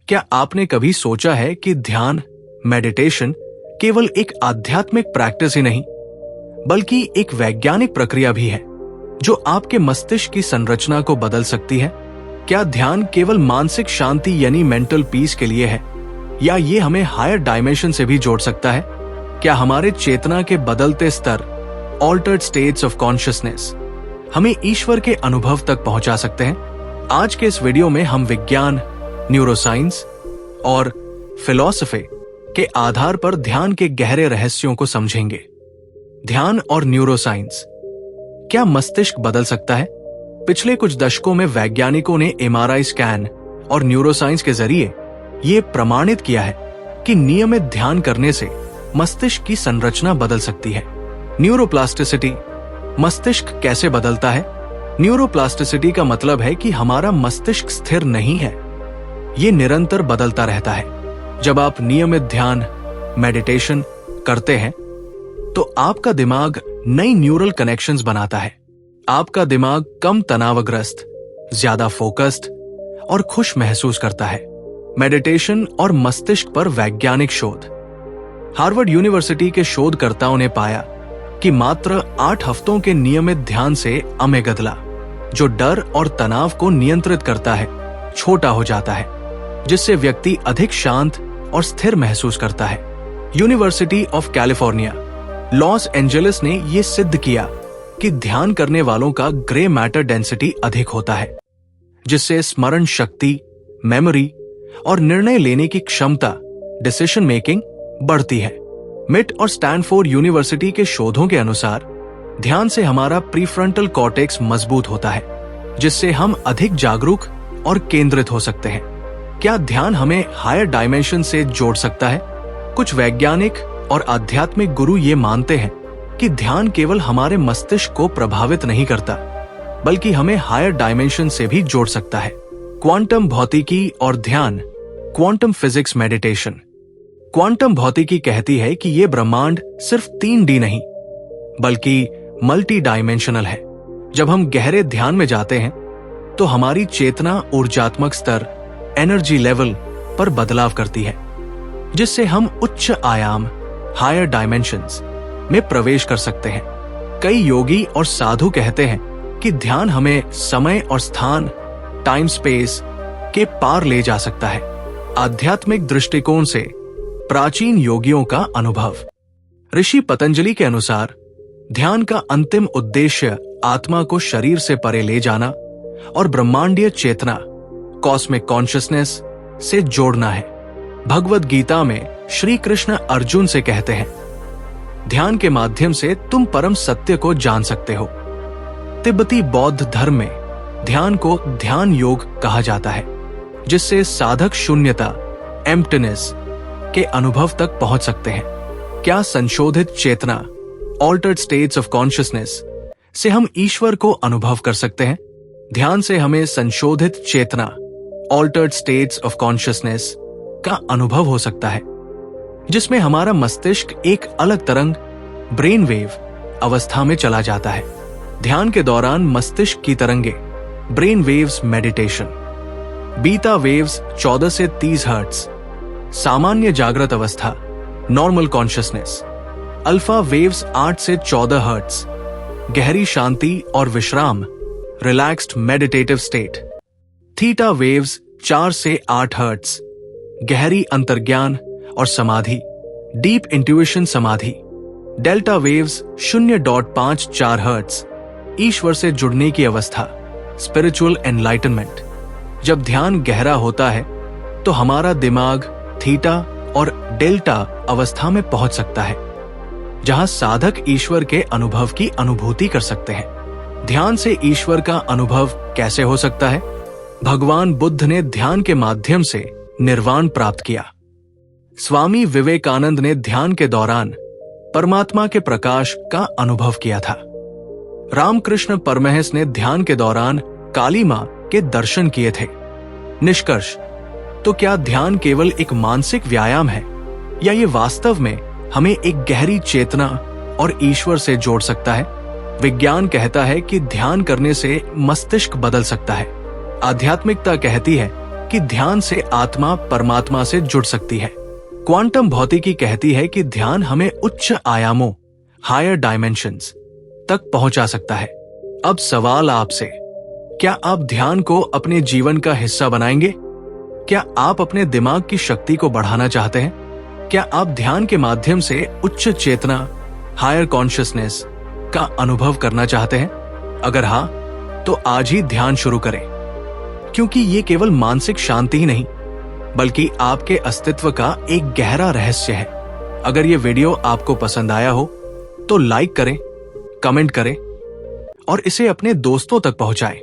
क्या आपने कभी सोचा है कि ध्यान, मेडिटेशन केवल एक आध्यात्मिक प्रैक्टिस ही नहीं, बल्कि एक वैज्ञानिक प्रक्रिया भी है जो आपके मस्तिष्क की संरचना को बदल सकती है? क्या ध्यान केवल मानसिक शांति यानी मेंटल पीस के लिए है, या ये हमें हायर डायमेंशन से भी जोड़ सकता है? क्या हमारे चेतना के बदलते स्तर, ऑल्टर्ड स्टेट्स ऑफ कॉन्शियसनेस, हमें ईश्वर के अनुभव तक पहुंचा सकते हैं? आज के इस वीडियो में हम विज्ञान, न्यूरोसाइंस और फिलॉसफी के आधार पर ध्यान के गहरे रहस्यों को समझेंगे। ध्यान और न्यूरोसाइंस, क्या मस्तिष्क बदल सकता है? पिछले कुछ दशकों में वैज्ञानिकों ने एमआरआई स्कैन और न्यूरोसाइंस के जरिए ये प्रमाणित किया है कि नियमित ध्यान करने से मस्तिष्क की संरचना बदल सकती है। न्यूरोप्लास्टिसिटी, मस्तिष्क कैसे बदलता है? न्यूरोप्लास्टिसिटी का मतलब है कि हमारा मस्तिष्क स्थिर नहीं है, ये निरंतर बदलता रहता है। जब आप नियमित ध्यान, मेडिटेशन करते हैं तो आपका दिमाग नई न्यूरल कनेक्शंस बनाता है। आपका दिमाग कम तनावग्रस्त, ज्यादा फोकस्ड और खुश महसूस करता है। मेडिटेशन और मस्तिष्क पर वैज्ञानिक शोध। हार्वर्ड यूनिवर्सिटी के शोधकर्ताओं ने पाया कि मात्र 8 हफ्तों के नियमित ध्यान से अमेगदला, जो डर और तनाव को नियंत्रित करता है, छोटा हो जाता है, जिससे व्यक्ति अधिक शांत और स्थिर महसूस करता है। University of California, Los Angeles ने यह सिद्ध किया कि ध्यान करने वालों का ग्रे मैटर डेंसिटी अधिक होता है, जिससे स्मरण शक्ति, मेमोरी और निर्णय लेने की क्षमता, डिसीजन मेकिंग बढ़ती है। मिट और स्टैनफोर्ड यूनिवर्सिटी के शोधों के अनुसार ध्यान से हमारा प्रीफ्रंटल कॉर्टेक्स मजबूत होता है, जिससे हम अधिक जागरूक और केंद्रित हो सकते हैं। क्या ध्यान हमें हायर डायमेंशन से जोड़ सकता है? कुछ वैज्ञानिक और आध्यात्मिक गुरु ये मानते हैं कि ध्यान केवल हमारे मस्तिष्क को प्रभावित नहीं करता, बल्कि हमें हायर डायमेंशन से भी जोड़ सकता है। क्वांटम भौतिकी और ध्यान, क्वांटम फिजिक्स मेडिटेशन। क्वांटम भौतिकी कहती है कि यह ब्रह्मांड सिर्फ 3D नहीं, बल्कि मल्टी डायमेंशनल है। जब हम गहरे ध्यान में जाते हैं तो हमारी चेतना ऊर्जात्मक स्तर, एनर्जी लेवल पर बदलाव करती है, जिससे हम उच्च आयाम, हायर डायमेंशंस में प्रवेश कर सकते हैं। कई योगी और साधु कहते हैं कि ध्यान हमें समय और स्थान, टाइम स्पेस के पार ले जा सकता है। आध्यात्मिक दृष्टिकोण से प्राचीन योगियों का अनुभव। ऋषि पतंजलि के अनुसार ध्यान का अंतिम उद्देश्य आत्मा को शरीर से परे ले जाना और ब्रह्मांडीय चेतना, कॉस्मिक कॉन्शियसनेस से जोड़ना है। भगवद गीता में श्री कृष्ण अर्जुन से कहते हैं, ध्यान के माध्यम से तुम परम सत्य को जान सकते हो। तिब्बती बौद्ध धर्म में ध्यान को ध्यान योग कहा जाता है, जिससे साधक शून्यता, एम्प्टीनेस के अनुभव तक पहुंच सकते हैं। क्या संशोधित चेतना, ऑल्टर्ड स्टेट्स ऑफ कॉन्शियसनेस से हम ईश्वर को अनुभव कर सकते हैं? ध्यान से हमें संशोधित चेतना, ऑल्टर्ड स्टेट्स ऑफ कॉन्शियसनेस का अनुभव हो सकता है, जिसमें हमारा मस्तिष्क एक अलग तरंग, ब्रेन वेव अवस्था में चला जाता है। ध्यान के दौरान मस्तिष्क की तरंगे, brain waves meditation. Beta waves 14 से 30 हर्ट्ज, सामान्य जागृत अवस्था, नॉर्मल कॉन्शियसनेस। अल्फा वेव्स 8 से 14 हर्ट्ज, गहरी शांति और विश्राम, relaxed meditative state. Theta waves 4 से 8 हर्ट्ज, गहरी अंतर्ज्ञान और समाधि, डीप इंट्यूशन समाधि। डेल्टा वेव्स 0.54 हर्ट्ज, ईश्वर से जुड़ने की अवस्था, स्पिरिचुअल एनलाइटनमेंट। जब ध्यान गहरा होता है तो हमारा दिमाग थीटा और डेल्टा अवस्था में पहुंच सकता है, जहां साधक ईश्वर के अनुभव की अनुभूति कर सकते हैं। ध्यान से ईश्वर का अनुभव कैसे हो सकता है? भगवान बुद्ध ने ध्यान के माध्यम से निर्वाण प्राप्त किया। स्वामी विवेकानंद ने ध्यान के दौरान परमात्मा के प्रकाश का अनुभव किया था। रामकृष्ण परमहंस ने ध्यान के दौरान काली मां के दर्शन किए थे। निष्कर्ष, तो क्या ध्यान केवल एक मानसिक व्यायाम है, या ये वास्तव में हमें एक गहरी चेतना और ईश्वर से जोड़ सकता है? विज्ञान कहता है कि ध्यान करने से मस्तिष्क बदल सकता है। आध्यात्मिकता कहती है कि ध्यान से आत्मा परमात्मा से जुड़ सकती है। क्वांटम भौतिकी कहती है कि ध्यान हमें उच्च आयामों, हायर डायमेंशंस तक पहुंचा सकता है। अब सवाल आपसे, क्या आप ध्यान को अपने जीवन का हिस्सा बनाएंगे? क्या आप अपने दिमाग की शक्ति को बढ़ाना चाहते हैं? क्या आप ध्यान के माध्यम से उच्च चेतना, हायर कॉन्शियसनेस का अनुभव करना चाहते हैं? अगर हाँ, तो आज ही ध्यान शुरू करें, क्योंकि ये केवल मानसिक शांति ही नहीं, बल्कि आपके अस्तित्व का एक गहरा रहस्य है। अगर ये वीडियो आपको पसंद आया हो तो लाइक करें, कमेंट करें और इसे अपने दोस्तों तक पहुंचाएं।